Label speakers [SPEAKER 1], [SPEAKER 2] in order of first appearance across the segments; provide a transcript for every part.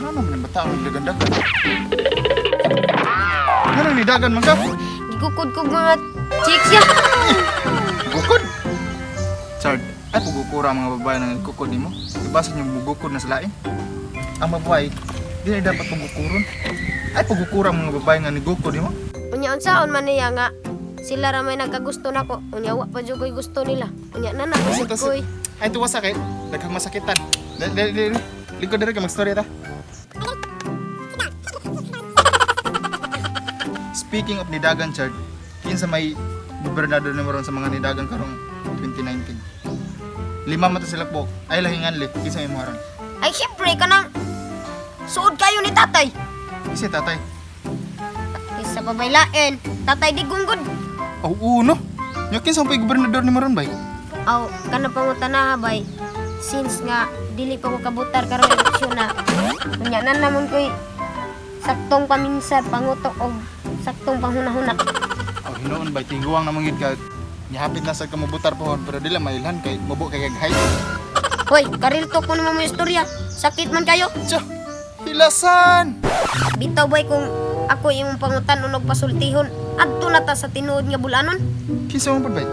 [SPEAKER 1] Ano man yung bata ang dagan-dagan? Ano ni dagan man ka?
[SPEAKER 2] Gukod kog mga chicks ya.
[SPEAKER 1] Gukod? Chard, ay pagkukura ang mga babae ng kukod ni mo. Ibasa niyo bugukod na sa lain. Ang babae, di na dapat pagkukuron. Ay pagkukura ang mga babae nga ni gukod ni mo.
[SPEAKER 2] Unya unsaon man niya nga sila ra may nagkagusto nako. Unya wa pa jud koy gusto nila. Unya na nakusig koy.
[SPEAKER 1] Ay tuwa sakit, daghang masakitan. Dili, likod diri ka mag-story ta. Speaking of nidagan, Chard, kinsa may gobernador na maron sa mga nidagan karong 2019. 5 mata sila po. Ay lahingan li, kinsa may maron.
[SPEAKER 2] Ay syempre kanang suod kayo ni tatay.
[SPEAKER 1] Kasi tatay.
[SPEAKER 2] Isa pa baylain. Tatay di gunggod.
[SPEAKER 1] Oh, uno. Nya kinsa may gobernador ni maron bay?
[SPEAKER 2] Aw, kana pangutana bay. Since nga dili pa ko kabutar karon eleksyon na. Unya na namon koy saktong paminsan pangutok og saktong panghuna-huna.
[SPEAKER 1] Oh, hinoon bay tiguang na mangid ka. Nihapit na sa kamubutar pohon pero dili mailhan kay mubo kay kaghay.
[SPEAKER 2] Hoy, karil to ko naman mo istorya. Sakit man kayo.
[SPEAKER 1] Tsa, hilasan.
[SPEAKER 2] Bitaw bay kung ako imong pangutan unog pasultihon. Adto na ta sa tinuod nga bulanon.
[SPEAKER 1] Kinsa man bay?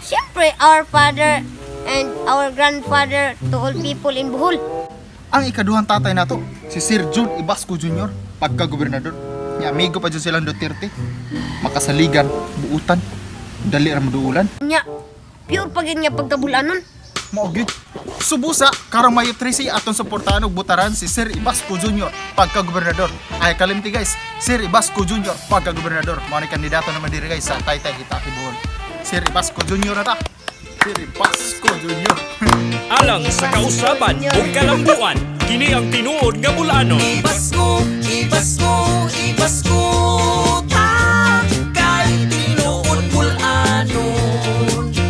[SPEAKER 2] Siyempre, our father and our grandfather to all people in Bohol.
[SPEAKER 1] Ang ikaduhang tatay nato, si Sir Jude Ibasco Jr. pagka-gobernador. Nya amigo pa dyan silang Duterte. Makasaligan, buutan, dali ra maduulan.
[SPEAKER 2] Nya, pure pagin nga pagkabulanon.
[SPEAKER 1] Maogi. Subusa karang Mayo 13 atong suportahan og butaran si Sir Ibasco Jr. pagka-gobernador. Ay kalimti guys, Sir Ibasco Jr. pagka-gobernador. Mao ni kandidato naman diri guys sa Taytay Hitaki Bohol. Sir Ibasco Jr. na ta. Sir Ibasco Jr.
[SPEAKER 3] Alang sa kausaban o kalambuan, kini ang tinuod nga bulanon.
[SPEAKER 4] Ibasco